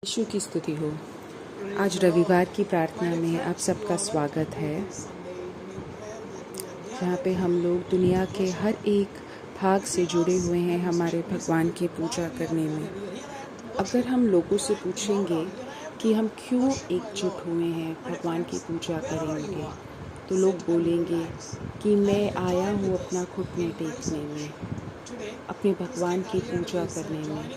यीशु की स्तुति हो। आज रविवार की प्रार्थना में आप सबका स्वागत है, जहाँ पे हम लोग दुनिया के हर एक भाग से जुड़े हुए हैं हमारे भगवान की पूजा करने में। अगर हम लोगों से पूछेंगे कि हम क्यों एकजुट हुए हैं भगवान की पूजा करेंगे, तो लोग बोलेंगे कि मैं आया हूँ अपना घुटने टेकने में, अपने भगवान की पूजा करने में।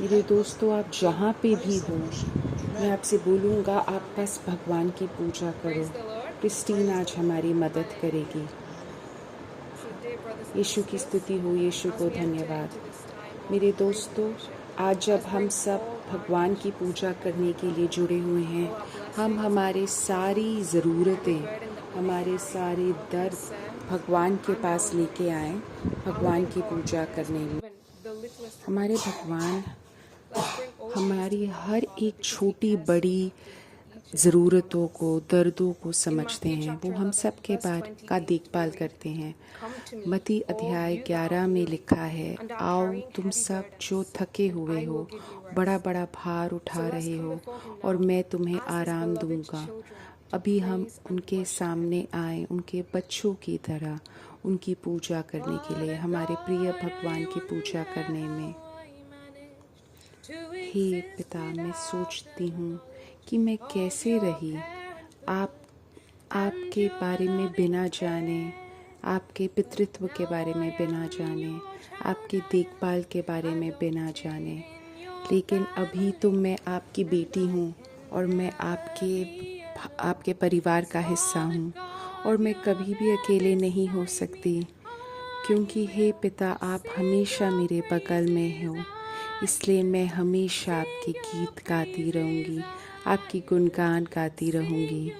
मेरे दोस्तों, आप जहाँ पे भी हो, मैं आपसे बोलूँगा आप बस भगवान की पूजा करो। क्रिस्टीन आज हमारी मदद करेगी। यीशु की स्तुति हो, यीशु को धन्यवाद। मेरे दोस्तों, आज जब हम सब भगवान की पूजा करने के लिए जुड़े हुए हैं, हम हमारे सारी ज़रूरतें, हमारे सारे दर्द भगवान के पास लेके आए भगवान की पूजा करने में। हमारे भगवान हमारी हर एक छोटी बड़ी ज़रूरतों को, दर्दों को समझते हैं। वो हम सब के बारे का देखभाल करते हैं। मत्ती अध्याय 11 में लिखा है, आओ तुम सब जो थके हुए हो, बड़ा बड़ा भार उठा रहे हो, और मैं तुम्हें आराम दूंगा। अभी हम उनके सामने आए, उनके बच्चों की तरह उनकी पूजा करने के लिए, हमारे प्रिय भगवान की पूजा करने में। हे पिता, मैं सोचती हूँ कि मैं कैसे रही आपके बारे में बिना जाने, आपके पितृत्व के बारे में बिना जाने, आपके देखभाल के बारे में बिना जाने। लेकिन अभी तो मैं आपकी बेटी हूँ और मैं आपके परिवार का हिस्सा हूँ, और मैं कभी भी अकेले नहीं हो सकती, क्योंकि हे पिता, आप हमेशा मेरे बगल में हो। इसलिए मैं हमेशा आपके गीत गाती रहूँगी, आपकी गुणगान गाती रहूँगी।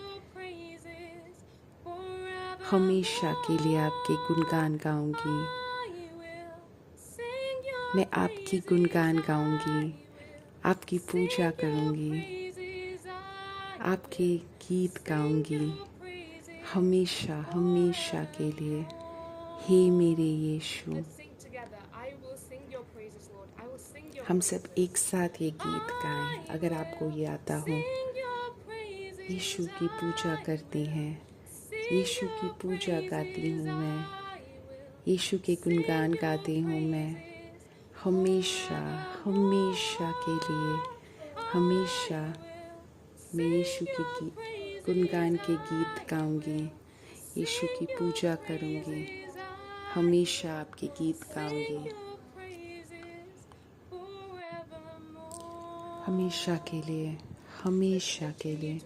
हमेशा के लिए आपके गुणगान गाऊँगी। मैं आपकी गुणगान गाऊँगी, आपकी पूजा करूँगी, आपके गीत गाऊँगी, हमेशा हमेशा के लिए। हे मेरे यीशु, हम सब एक साथ ये गीत गाएं, अगर आपको ये आता हो। यीशु की पूजा करती हैं, यीशु की पूजा गाती हूँ मैं, यीशु के गुणगान गाती हूँ मैं, हमेशा हमेशा के लिए। हमेशा मैं यीशु के गुणगान के गीत गाऊंगी, यीशु की पूजा करूंगी, हमेशा आपके गीत गाऊंगी, हमेशा के लिए, हमेशा के लिए।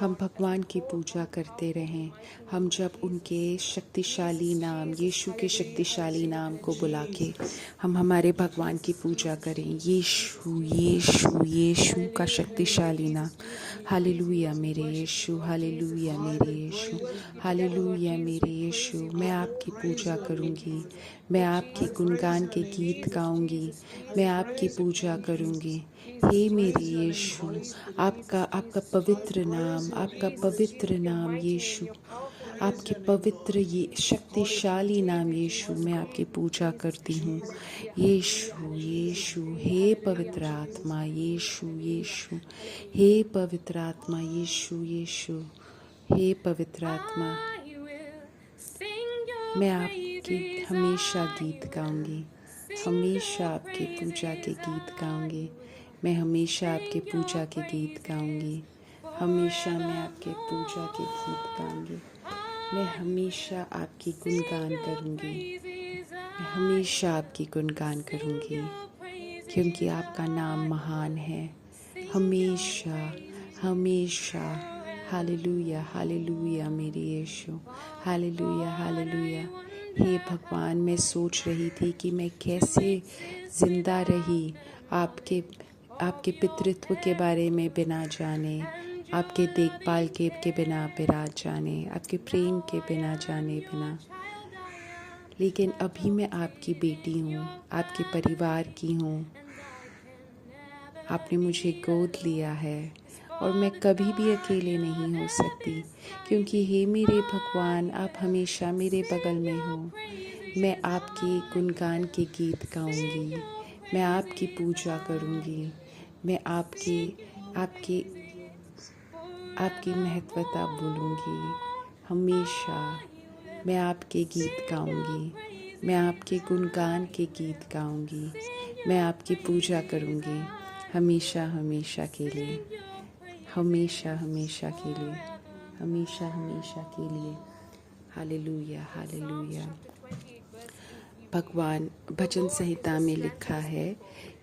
हम भगवान की पूजा करते रहें। हम जब उनके शक्तिशाली नाम, यीशु के शक्तिशाली नाम को बुला के हम हमारे भगवान की पूजा करें। यीशु यीशु यीशु का शक्तिशाली नाम। हालेलुया मेरे यीशु, हालेलुया मेरे यीशु, हालेलुया मेरे यीशु। मैं आपकी पूजा करूँगी, मैं आपके गुणगान के गीत गाऊँगी, मैं आपकी पूजा करूँगी। हे मेरे यीशु, आपका पवित्र नाम, आपका पवित्र नाम यीशु, आपके पवित्र ये शक्तिशाली नाम यीशु, मैं आपकी पूजा करती हूँ। यीशु यीशु, हे पवित्र आत्मा यीशु यीशु, हे पवित्र आत्मा यीशु यीशु, हे पवित्र आत्मा। मैं आपके हमेशा गीत गाऊंगी, हमेशा आपके पूजा के गीत गाऊंगी। मैं हमेशा आपके पूजा के गीत गाऊंगी, हमेशा मैं आपके पूजा के गीत गाऊंगी। मैं हमेशा आपकी गुणगान करूंगी, मैं हमेशा आपकी गुणगान करूंगी, क्योंकि आपका नाम महान है। हमेशा हमेशा। हालेलुया हालेलुया मेरे यीशु, हालेलुया हालेलुया। हे भगवान, मैं सोच रही थी कि मैं कैसे जिंदा रही आपके पितृत्व के बारे में बिना जाने, आपके देखभाल के बिना जाने, आपके प्रेम के बिना जाने बिना। लेकिन अभी मैं आपकी बेटी हूँ, आपके परिवार की हूँ। आपने मुझे गोद लिया है और मैं कभी भी अकेले नहीं हो सकती, क्योंकि हे मेरे भगवान, आप हमेशा मेरे बगल में हो। मैं आपके गुणगान के गीत गाऊंगी, मैं आपकी पूजा करूंगी, मैं आपकी आपकी आपकी महत्वता बोलूँगी हमेशा। मैं आपके गीत गाऊँगी, मैं आपके गुणगान के गीत गाऊँगी, मैं आपकी पूजा करूँगी हमेशा हमेशा के लिए, हमेशा हमेशा के लिए, हमेशा हमेशा के लिए। Hallelujah hallelujah. भगवान भजन संहिता में लिखा है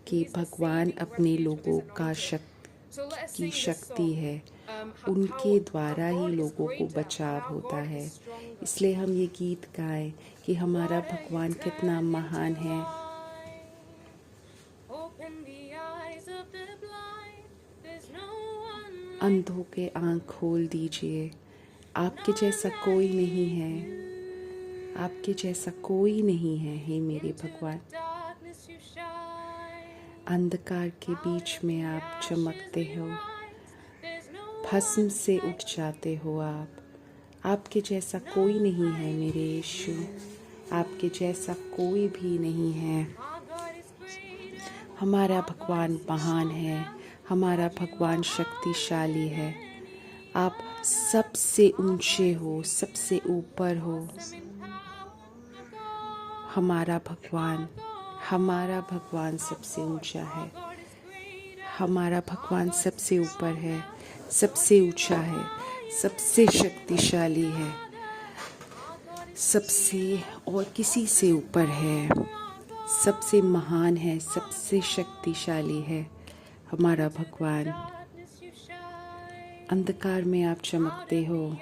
कि भगवान अपने लोगों की शक्ति है, उनके द्वारा ही लोगों को बचाव होता है। इसलिए हम ये गीत गाएं कि हमारा भगवान कितना महान है। अंधों के आँख खोल दीजिए, आपके जैसा कोई नहीं है, आपके जैसा कोई नहीं है हे मेरे भगवान। अंधकार के बीच में आप चमकते हो, भस्म से उठ जाते हो आप। आपके जैसा कोई नहीं है मेरे यीशु, आपके जैसा कोई भी नहीं है। हमारा भगवान महान है, हमारा भगवान शक्तिशाली है। आप सबसे ऊंचे हो, सबसे ऊपर हो। हमारा भगवान सबसे ऊंचा है, हमारा भगवान सबसे ऊपर है, सबसे ऊंचा है, सबसे शक्तिशाली है, सबसे और किसी से ऊपर है, सबसे महान है, सबसे शक्तिशाली है हमारा भगवान। अंधकार में आप चमकते हो,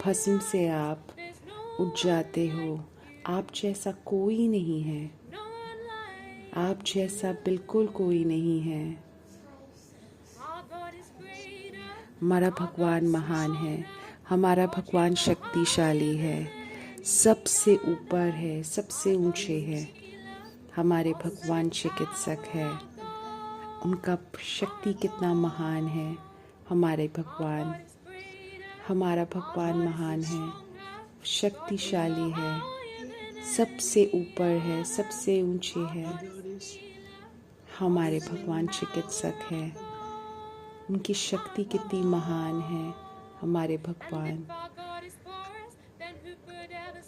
भस्म से आप उठ जाते हो। आप जैसा कोई नहीं है, आप जैसा बिल्कुल कोई नहीं है। हमारा भगवान महान है, हमारा भगवान शक्तिशाली है, सबसे ऊपर है, सबसे ऊंचे है। हमारे भगवान चिकित्सक है, उनका शक्ति कितना महान है। हमारा भगवान महान है, शक्तिशाली है, सबसे ऊपर है, सबसे ऊंचे है। हमारे भगवान चिकित्सक है, उनकी शक्ति कितनी महान है। हमारे भगवान,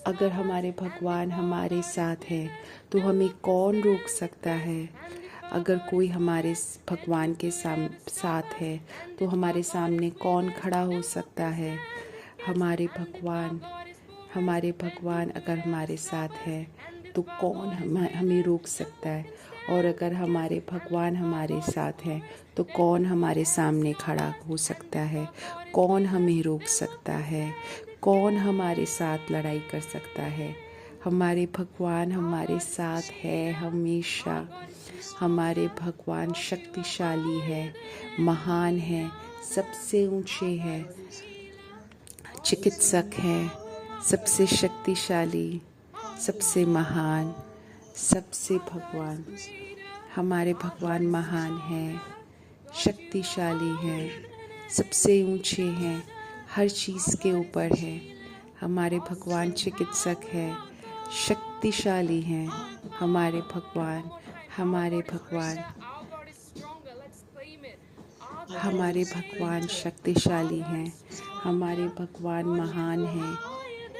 अगर हमारे भगवान हमारे साथ है तो हमें कौन रोक सकता है। अगर कोई हमारे भगवान के साथ है तो हमारे सामने कौन खड़ा हो सकता है। हमारे भगवान अगर हमारे साथ है तो कौन हमें रोक सकता है। और अगर हमारे भगवान हमारे साथ है तो कौन हमारे सामने खड़ा हो सकता है, कौन हमें रोक सकता है, कौन हमारे साथ लड़ाई कर सकता है। हमारे भगवान हमारे साथ है हमेशा। हमारे भगवान शक्तिशाली है, महान है, सबसे ऊंचे है, चिकित्सक है, सबसे शक्तिशाली, सबसे महान, सबसे भगवान। हमारे भगवान महान है, शक्तिशाली है, सबसे ऊंचे हैं, हर चीज़ के ऊपर है। हमारे भगवान चिकित्सक है, शक्तिशाली हैं। हमारे भगवान शक्तिशाली हैं। हमारे भगवान महान हैं,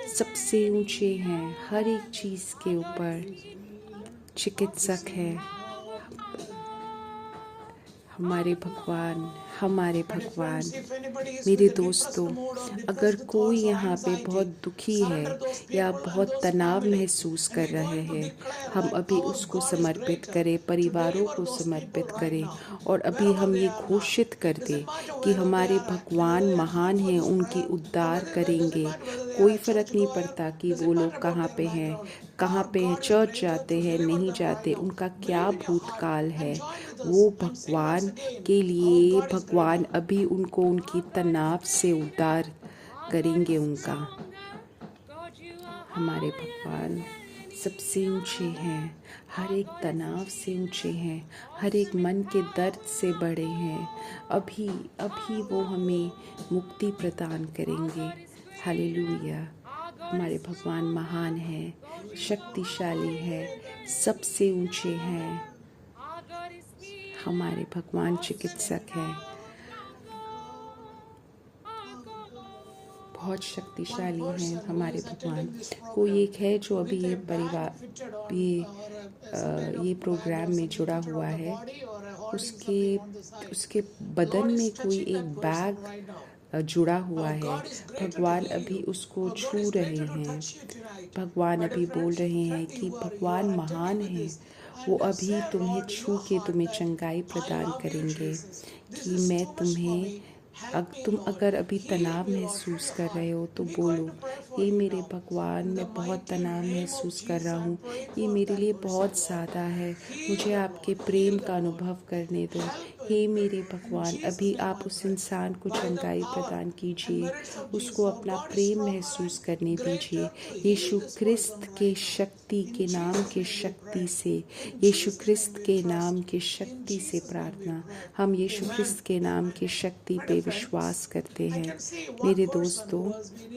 सबसे ऊंचे हैं, हर एक चीज़ के ऊपर चिकित्सक है। हमारे भगवान मेरे दोस्तों, अगर कोई यहाँ पे बहुत दुखी है या बहुत तनाव महसूस कर रहे हैं, हम अभी उसको समर्पित करें, परिवारों को समर्पित करें और अभी हम ये घोषित कर दें कि हमारे भगवान महान हैं, उनकी उद्धार करेंगे। कोई फ़र्क नहीं पड़ता कि वो लोग कहाँ पे हैं, चर्च जाते हैं नहीं जाते, उनका क्या भूतकाल है। वो भगवान के लिए भगवान अभी उनको उनकी तनाव से उद्धार करेंगे उनका। हमारे भगवान सबसे ऊंचे हैं, हर एक तनाव से ऊंचे हैं, हर एक मन के दर्द से बड़े हैं। अभी वो हमें मुक्ति प्रदान करेंगे। हालेलुया। हमारे भगवान महान है, शक्तिशाली है, सबसे ऊंचे हैं। हमारे भगवान चिकित्सक हैं, बहुत शक्तिशाली हैं हमारे भगवान। कोई एक है जो अभी ये प्रोग्राम में जुड़ा हुआ है, उसके बदन में कोई एक बैग जुड़ा हुआ है। भगवान अभी उसको छू रहे हैं। भगवान अभी बोल रहे हैं कि भगवान महान है, वो अभी तुम्हें छू के तुम्हें चंगाई प्रदान करेंगे। कि मैं तुम अगर अभी तनाव महसूस कर रहे हो तो बोलो, ये मेरे भगवान, मैं बहुत तनाव महसूस कर रहा हूँ, ये मेरे लिए बहुत ज़्यादा है, मुझे आपके प्रेम का अनुभव करने दो। हे मेरे भगवान, अभी आप उस इंसान को चंगाई प्रदान कीजिए, उसको अपना प्रेम महसूस करने दीजिए। यीशु क्रिस्त के शक्ति के नाम के शक्ति से, यीशु क्रिस्त के नाम के शक्ति से प्रार्थना। हम यीशु क्रिस्त के नाम की शक्ति पे विश्वास करते हैं। मेरे दोस्तों,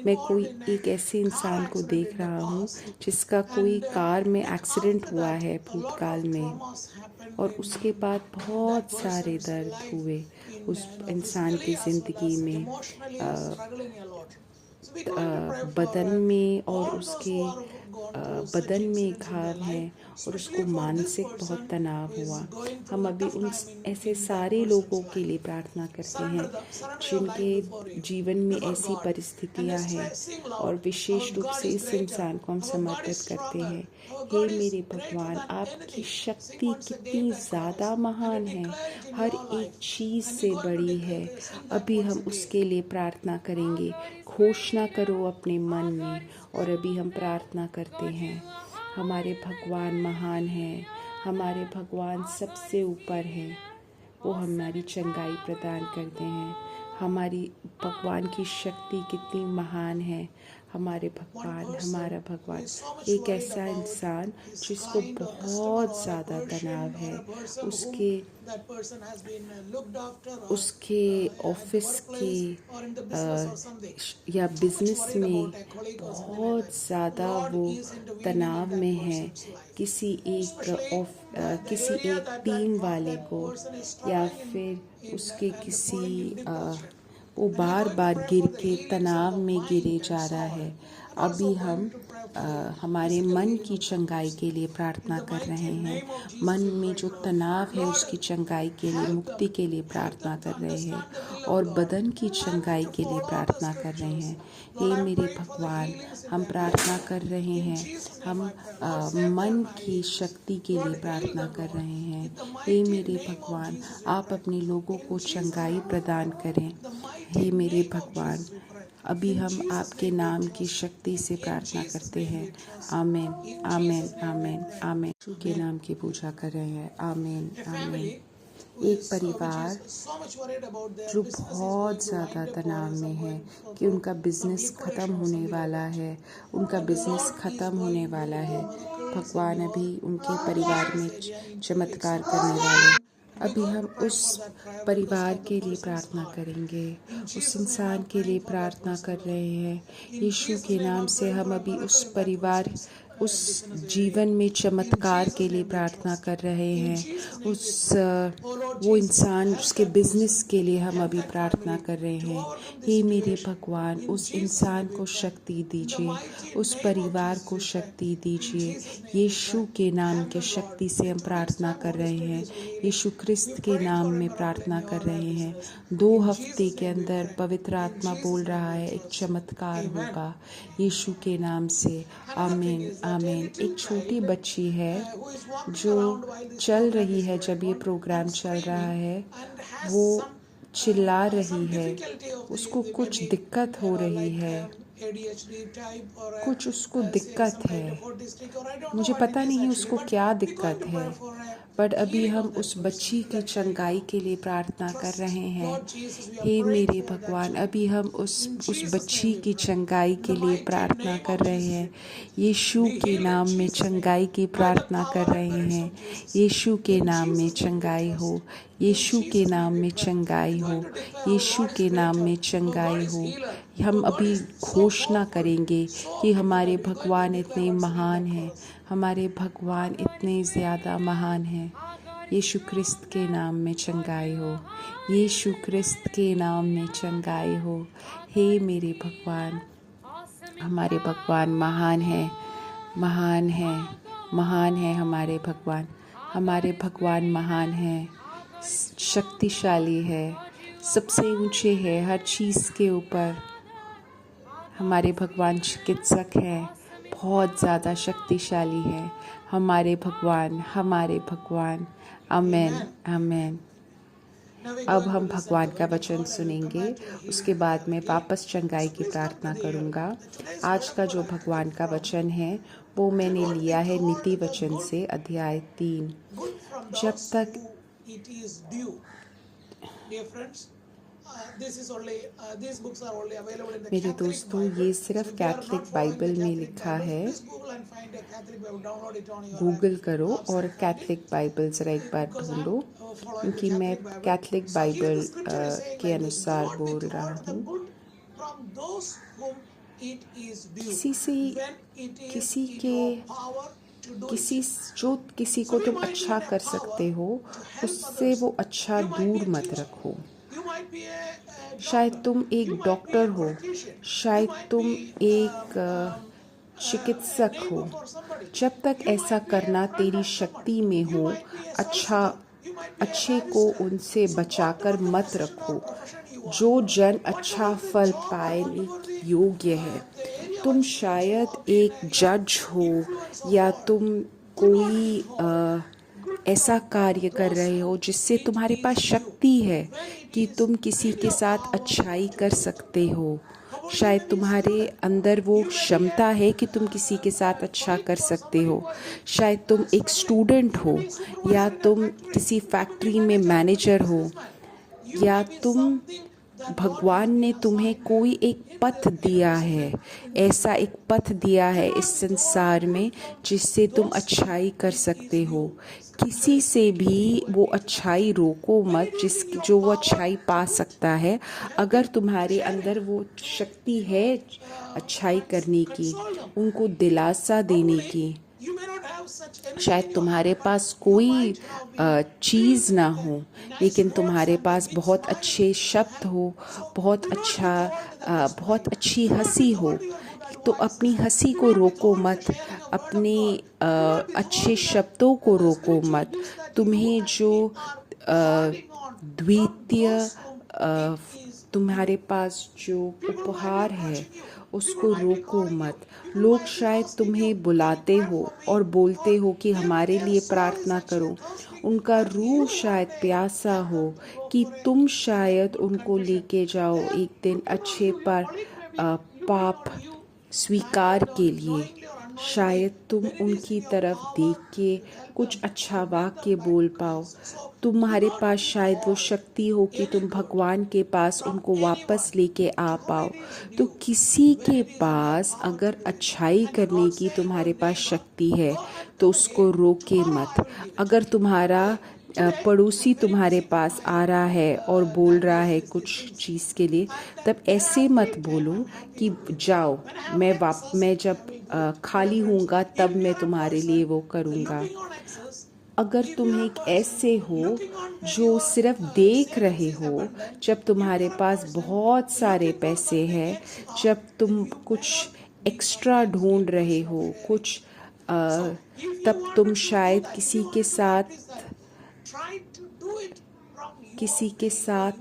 मैं कोई एक ऐसे इंसान को देख रहा हूँ जिसका कोई कार में एक्सीडेंट हुआ है भूतकाल में, और उसके बाद बहुत सारे दर्द हुए उस इंसान की ज़िंदगी में, बदन में, और उसके बदन में घाव है, और उसको मानसिक बहुत तनाव हुआ। हम अभी उन ऐसे सारे लोगों के लिए प्रार्थना करते हैं जिनके जीवन में ऐसी परिस्थितियां हैं, और विशेष रूप से इस इंसान को हम समर्पित करते हैं। हे मेरे भगवान, आपकी शक्ति कितनी ज़्यादा महान है, हर एक चीज़ से बड़ी है। अभी हम उसके लिए प्रार्थना करेंगे। घोषणा करो अपने मन में, और अभी हम प्रार्थना करते हैं। हमारे भगवान महान हैं, हमारे भगवान सबसे ऊपर हैं, वो हमारी चंगाई प्रदान करते हैं। हमारी भगवान की शक्ति कितनी महान है। हमारा भगवान एक ऐसा इंसान जिसको बहुत ज़्यादा तनाव है, उसके ऑफिस के या बिजनेस में बहुत ज़्यादा वो तनाव में है, किसी एक टीम वाले को, या फिर उसके वो बार बार गिर के तनाव में गिरे जा रहा है। अभी हम हमारे मन की चंगाई के लिए प्रार्थना कर रहे हैं। मन में जो तनाव है उसकी चंगाई के लिए, मुक्ति के लिए प्रार्थना कर रहे हैं, और बदन की चंगाई के लिए प्रार्थना कर रहे हैं। हे मेरे भगवान, हम प्रार्थना कर रहे हैं, हम मन की शक्ति के लिए प्रार्थना कर रहे हैं। हे मेरे भगवान, आप अपने लोगों को चंगाई प्रदान करें। हे मेरे भगवान, अभी हम आपके नाम की शक्ति से प्रार्थना करते हैं। आमीन, आमीन, आमीन, आमीन। यीशु के नाम की पूजा कर रहे हैं। आमीन, आमीन। एक परिवार जो बहुत ज़्यादा तनाव में है कि उनका बिजनेस ख़त्म होने वाला है, भगवान अभी उनके परिवार में चमत्कार करने वाले हैं। अभी हम उस परिवार के लिए प्रार्थना करेंगे, उस इंसान के लिए प्रार्थना कर रहे हैं। यीशु के नाम से हम अभी उस जीवन में चमत्कार के लिए प्रार्थना कर रहे हैं। वो इंसान, उसके बिजनेस के लिए हम अभी प्रार्थना कर रहे हैं। हे मेरे भगवान, उस इंसान को शक्ति दीजिए, उस परिवार को शक्ति दीजिए। यीशु के नाम के शक्ति से हम प्रार्थना कर रहे हैं। यीशु क्रिस्त के नाम में प्रार्थना कर रहे हैं। 2 हफ्ते के अंदर पवित्र आत्मा बोल रहा है एक चमत्कार होगा यीशु के नाम से। आमीन, आमीन। एक छोटी बच्ची है जो चल रही है, जब ये प्रोग्राम चल रहा है वो चिल्ला रही है, उसको कुछ दिक्कत हो रही है, कुछ उसको दिक्कत है, मुझे पता नहीं उसको क्या दिक्कत है, बट अभी हम उस बच्ची की चंगाई के लिए प्रार्थना कर रहे हैं। हे मेरे भगवान, अभी हम उस बच्ची की चंगाई के लिए प्रार्थना कर रहे हैं। यीशु के नाम में चंगाई की प्रार्थना कर रहे हैं। यीशु के नाम में चंगाई हो, यीशु के नाम में चंगाई हो, यीशु के नाम में चंगाई हो। हम अभी घोषणा करेंगे कि हमारे भगवान इतने महान हैं, हमारे भगवान इतने ज़्यादा महान हैं। यीशु ख्रिस्त के नाम में चंगाई हो, यीशु ख्रिस्त के नाम में चंगाई हो। हे मेरे भगवान, हमारे भगवान महान है, महान है, महान है हमारे भगवान महान है, शक्तिशाली है, सबसे ऊंचे है हर चीज़ के ऊपर। हमारे भगवान चिकित्सक है, बहुत ज़्यादा शक्तिशाली है हमारे भगवान। आमेन, आमेन। अब हम भगवान का वचन सुनेंगे, उसके बाद मैं वापस चंगाई की प्रार्थना करूंगा। आज का जो भगवान का वचन है वो मैंने लिया है नीति वचन से, अध्याय 3। जब तक मेरे दोस्तों, ये सिर्फ कैथलिक बाइबल में लिखा है। गूगल करो और कैथलिक बाइबल ज़रा एक बार ढूंढो, क्योंकि मैं कैथलिक बाइबल के अनुसार बोल रहा हूँ। किसी को तुम अच्छा कर सकते हो, उससे वो अच्छा दूर मत रखो। शायद तुम एक डॉक्टर हो, शायद तुम एक चिकित्सक हो। जब तक ऐसा करना तेरी शक्ति में हो, अच्छे को उनसे बचाकर मत रखो। जो जन अच्छा फल पाने योग्य है। तुम शायद एक जज हो या तुम कोई ऐसा कार्य कर रहे हो जिससे तुम्हारे पास शक्ति है कि तुम किसी के साथ अच्छाई कर सकते हो। शायद तुम्हारे अंदर वो क्षमता है कि तुम किसी के साथ अच्छा कर सकते हो। शायद तुम एक स्टूडेंट हो, या तुम किसी फैक्ट्री में मैनेजर हो, या तुम भगवान ने तुम्हें कोई एक पथ दिया है, ऐसा एक पथ दिया है इस संसार में जिससे तुम अच्छाई कर सकते हो। किसी से भी वो अच्छाई रोको मत जो वो अच्छाई पा सकता है। अगर तुम्हारे अंदर वो शक्ति है अच्छाई करने की, उनको दिलासा देने की। शायद तुम्हारे पास कोई चीज़ ना हो, लेकिन तुम्हारे पास बहुत अच्छे शब्द हो, बहुत अच्छी हंसी हो, तो अपनी हंसी को रोको मत, अपने अच्छे शब्दों को रोको मत। तुम्हें जो द्वितीय तुम्हारे पास जो उपहार है उसको रोको मत। लोग शायद तुम्हें बुलाते हो और बोलते हो कि हमारे लिए प्रार्थना करो। उनका रूह शायद प्यासा हो कि तुम शायद उनको लेके जाओ एक दिन अच्छे पर पाप स्वीकार के लिए। शायद तुम उनकी तरफ देख के कुछ अच्छा वाक्य बोल पाओ। तुम्हारे पास शायद वो शक्ति हो कि तुम भगवान के पास उनको वापस लेके आ पाओ। तो किसी के पास अगर अच्छाई करने की तुम्हारे पास शक्ति है तो उसको रोके मत। अगर तुम्हारा पड़ोसी तुम्हारे पास आ रहा है और बोल रहा है कुछ चीज़ के लिए, तब ऐसे मत बोलो कि जाओ, मैं जब खाली होऊंगा तब मैं तुम्हारे लिए वो करूँगा। अगर तुम एक ऐसे हो जो सिर्फ देख रहे हो, जब तुम्हारे पास बहुत सारे पैसे हैं, जब तुम कुछ एक्स्ट्रा ढूंढ रहे हो तब तुम शायद किसी के साथ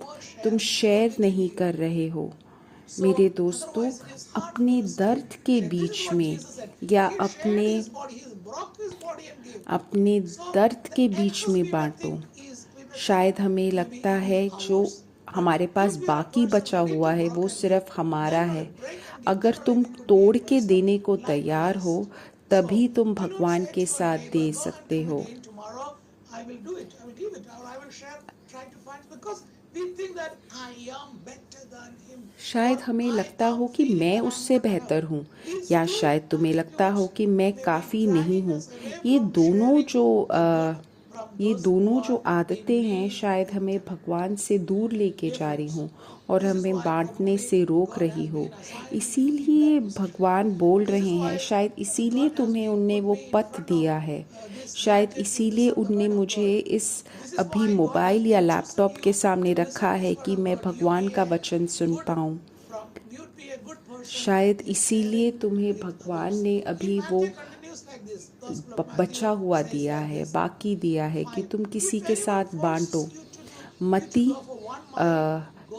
तुम शेयर नहीं कर रहे हो। मेरे दोस्तों, अपने दर्द के बीच में या अपने दर्द के बीच में बांटो। शायद हमें लगता है जो हमारे पास बाकी बचा हुआ है वो सिर्फ हमारा है। अगर तुम तोड़ के देने को तैयार हो, तभी तुम भगवान के साथ दे सकते हो। शायद हमें लगता हो कि मैं उससे बेहतर हूँ, या शायद तुम्हें लगता हो कि मैं काफ़ी नहीं हूँ। ये दोनों जो ये दोनों जो आदतें हैं शायद हमें भगवान से दूर लेके जा रही हों और हमें बांटने से रोक रही हो। इसीलिए भगवान बोल रहे हैं, शायद इसीलिए तुम्हें उनने वो पथ दिया है, शायद इसीलिए उनने मुझे इस अभी मोबाइल या लैपटॉप के सामने रखा है कि मैं भगवान का वचन सुन पाऊँ। शायद इसीलिए तुम्हें भगवान ने अभी वो बचा हुआ दिया है, बाकी दिया है कि तुम किसी के साथ बांटो। मत्ती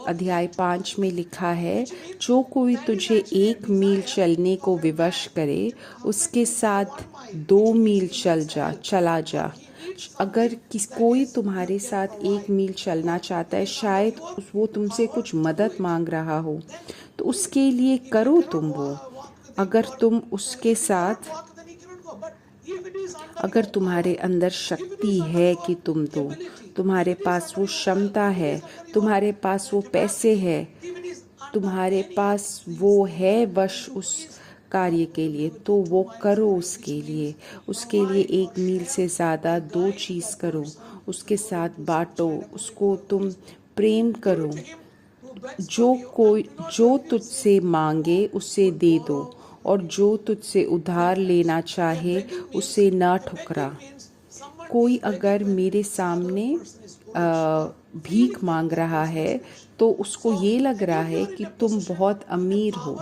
अध्याय 5 में लिखा है, जो कोई तुझे 1 मील चलने को विवश करे, उसके साथ 2 मील चला जा। अगर कोई तुम्हारे साथ 1 मील चलना चाहता है, शायद वो तुमसे कुछ मदद मांग रहा हो, तो उसके लिए करो तुम वो। अगर तुम्हारे अंदर शक्ति है कि तुम दो, तुम्हारे पास वो क्षमता है, तुम्हारे पास वो पैसे है, तुम्हारे पास वो है वश उस कार्य के लिए, तो वो करो उसके लिए। उसके लिए 1 मील से ज़्यादा 2 चीज़ करो, उसके साथ बांटो, उसको तुम प्रेम करो। जो तुझसे मांगे उसे दे दो, और जो तुझसे उधार लेना चाहे उसे ना ठुकरा। कोई अगर मेरे सामने भीख मांग रहा है तो उसको ये लग रहा है कि तुम बहुत अमीर हो।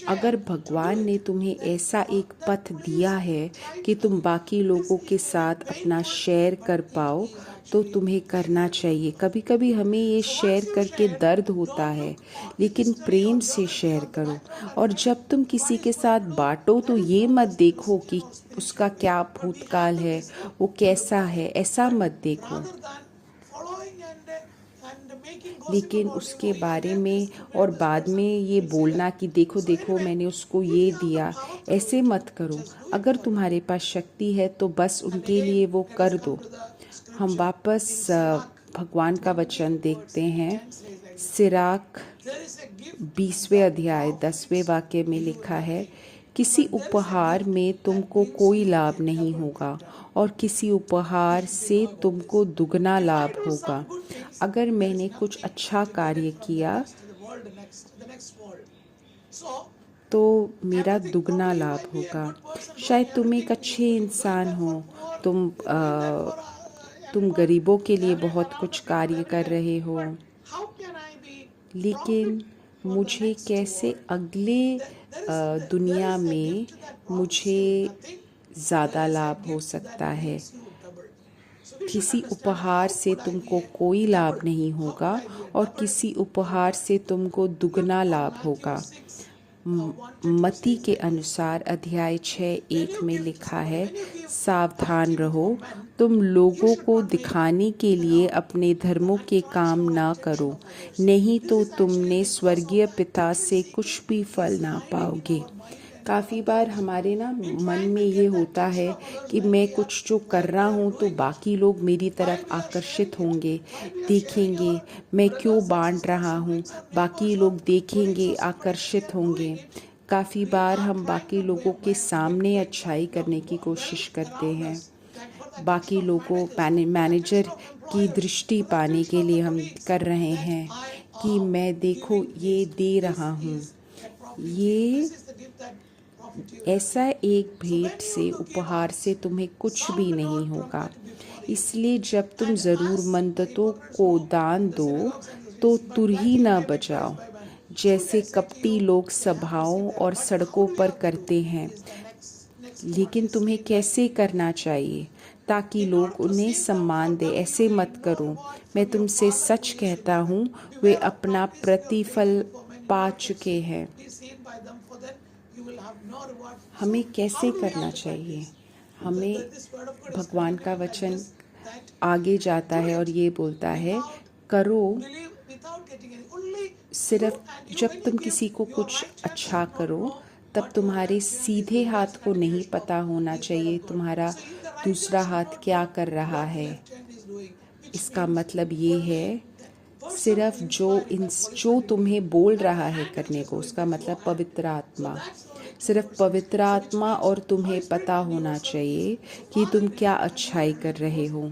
अगर भगवान ने तुम्हें ऐसा एक पथ दिया है कि तुम बाकी लोगों के साथ अपना शेयर कर पाओ, तो तुम्हें करना चाहिए। कभी कभी हमें ये शेयर करके दर्द होता है, लेकिन प्रेम से शेयर करो। और जब तुम किसी के साथ बांटो तो ये मत देखो कि उसका क्या भूतकाल है, वो कैसा है, ऐसा मत देखो, लेकिन उसके बारे में और बाद में ये बोलना कि देखो देखो मैंने उसको ये दिया, ऐसे मत करो। अगर तुम्हारे पास शक्ति है तो बस उनके लिए वो कर दो। हम वापस भगवान का वचन देखते हैं। सिराक 20वें अध्याय 10वें वाक्य में लिखा है, किसी उपहार में तुमको कोई लाभ नहीं होगा और किसी उपहार से तुमको दुगना लाभ होगा। अगर मैंने कुछ अच्छा कार्य किया तो मेरा दुगना लाभ होगा। शायद तुम एक अच्छे इंसान हो, तुम गरीबों के लिए बहुत कुछ कार्य कर रहे हो, लेकिन मुझे कैसे अगले दुनिया में मुझे ज़्यादा लाभ हो सकता है। किसी उपहार से तुमको कोई लाभ नहीं होगा और किसी उपहार से तुमको दुगना लाभ होगा। मत्ती के अनुसार अध्याय 6:1 में लिखा है, सावधान रहो, तुम लोगों को दिखाने के लिए अपने धर्मों के काम ना करो, नहीं तो तुमने स्वर्गीय पिता से कुछ भी फल ना पाओगे। काफ़ी बार हमारे मन में ये होता है कि मैं कुछ जो कर रहा हूँ तो बाकी लोग मेरी तरफ आकर्षित होंगे, देखेंगे मैं क्यों बांट रहा हूँ, बाकी लोग देखेंगे, आकर्षित होंगे। काफ़ी बार हम बाकी लोगों के सामने अच्छाई करने की कोशिश करते हैं, बाकी लोगों मैनेजर की दृष्टि पाने के लिए हम कर रहे हैं कि मैं देखो ये दे रहा हूँ। ये ऐसा एक भेंट से, उपहार से तुम्हें कुछ भी नहीं होगा। इसलिए जब तुम ज़रूरतमंदों को दान दो तो तुरही ना बजाओ, जैसे कपटी लोग सभाओं और सड़कों पर करते हैं। लेकिन तुम्हें कैसे करना चाहिए ताकि लोग उन्हें सम्मान दें? ऐसे मत करो। मैं तुमसे सच कहता हूँ, वे अपना प्रतिफल पा चुके हैं। हमें कैसे करना चाहिए? हमें भगवान का वचन आगे जाता है और ये बोलता है, करो। सिर्फ जब तुम किसी को कुछ अच्छा करो तब तुम्हारे सीधे हाथ को नहीं पता होना चाहिए तुम्हारा दूसरा हाथ क्या कर रहा है। इसका मतलब ये है, सिर्फ जो तुम्हें बोल रहा है करने को, उसका मतलब पवित्र आत्मा, सिर्फ पवित्र आत्मा और तुम्हें पता होना चाहिए कि तुम क्या अच्छाई कर रहे हो।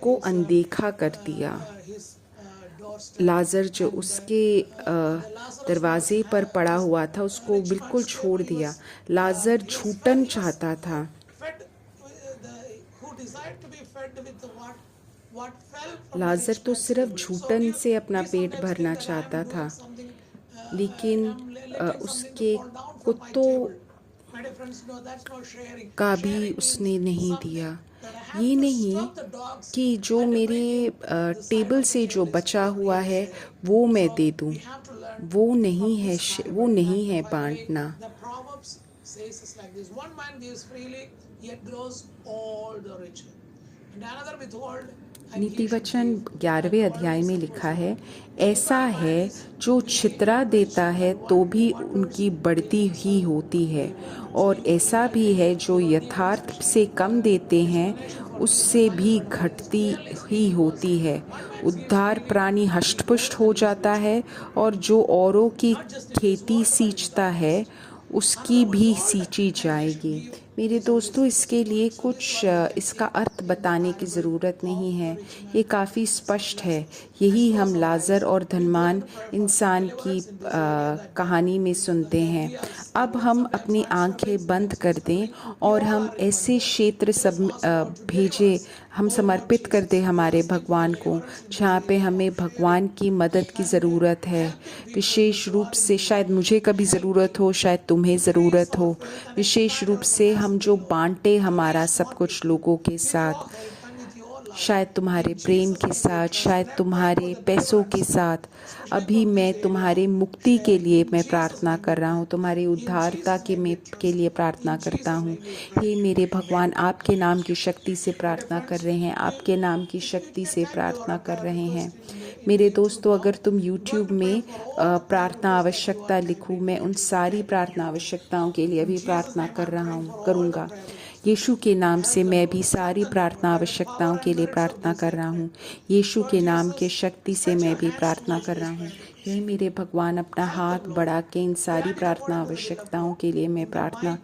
सबको अनदेखा कर दिया। his doorstep. लाजर जो उसके दरवाजे पर पड़ा हुआ था उसको बिल्कुल छोड़ दिया। लाजर छूटन चाहता था। Fed, who desired to be fed with what what fell from Lazarus rich तो man's सिर्फ table. झूठन से अपना we पेट sometimes भरना think that I चाहता am था, doing something, लेकिन I'm letting something to उसके fall down from my कुत्तों table. My dear friends, no, that's not sharing. का भी Sharing उसने means नहीं something दिया। that I have ये to नहीं stop the dogs कि जो and मेरे bring in the side table of the से जो table is बचा not हुआ really है sharing. वो मैं So दे दूं। we have to learn वो from नहीं है this kind वो of नहीं है act. By the way, बांटना। the Proverbs says it's like this: one man gives freely, yet grows all the richer. And another withhold, and नीति he should वचन give. 11वें अध्याय में लिखा है, ऐसा है जो छितरा देता है तो भी उनकी बढ़ती ही होती है, और ऐसा भी है जो यथार्थ से कम देते हैं उससे भी घटती ही होती है। उद्धार प्राणी हष्टपुष्ट हो जाता है, और जो औरों की खेती सींचता है उसकी भी सींची जाएगी। मेरे दोस्तों, इसके लिए कुछ इसका अर्थ बताने की ज़रूरत नहीं है, ये काफ़ी स्पष्ट है। यही हम लाजर और धनवान इंसान की कहानी में सुनते हैं। अब हम अपनी आंखें बंद कर दें और हम ऐसे क्षेत्र सब भेजें, हम समर्पित कर दें हमारे भगवान को, जहाँ पे हमें भगवान की मदद की ज़रूरत है। विशेष रूप से शायद मुझे कभी ज़रूरत हो, शायद तुम्हें ज़रूरत हो। विशेष रूप से हम जो बांटे हमारा सब कुछ लोगों के साथ, शायद तुम्हारे प्रेम के साथ, शायद तुम्हारे पैसों के साथ। अभी मैं तुम्हारे मुक्ति के लिए मैं प्रार्थना कर रहा हूँ, तुम्हारी उद्धारता के लिए प्रार्थना करता हूँ। हे मेरे भगवान, आपके नाम की शक्ति से प्रार्थना कर रहे हैं, आपके नाम की शक्ति से प्रार्थना कर रहे हैं। मेरे दोस्तों, अगर तुम YouTube में प्रार्थना आवश्यकता लिखो, मैं उन सारी प्रार्थना आवश्यकताओं के लिए भी प्रार्थना करूँगा। यीशु के नाम से मैं भी सारी प्रार्थना आवश्यकताओं के लिए प्रार्थना कर रहा हूँ। यीशु के नाम के शक्ति से मैं भी प्रार्थना कर रहा हूँ। हे मेरे भगवान, अपना हाथ बढ़ा के इन सारी प्रार्थना आवश्यकताओं के लिए मैं प्रार्थना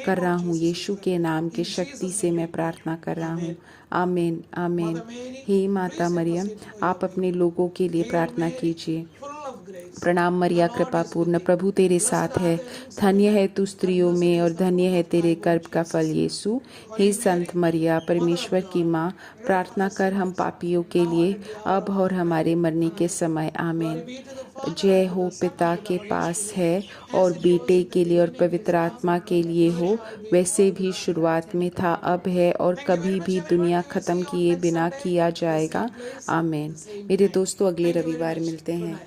कर रहा हूँ। यीशु के नाम के शक्ति से मैं प्रार्थना कर रहा हूँ। आमीन, आमीन। हे माता मरियम, आप अपने लोगों के लिए प्रार्थना कीजिए। प्रणाम मरिया, कृपा पूर्ण, प्रभु तेरे साथ है। धन्य है तू स्त्रियों में और धन्य है तेरे गर्भ का फल यीशु। हे संत मरिया, परमेश्वर की माँ, प्रार्थना कर हम पापियों के लिए, अब और हमारे मरने के समय। आमीन। जय हो पिता के पास है और बेटे के लिए और पवित्र आत्मा के लिए हो, वैसे भी शुरुआत में था, अब है और कभी भी दुनिया ख़त्म किए बिना किया जाएगा। आमीन। मेरे दोस्तों, अगले रविवार मिलते हैं।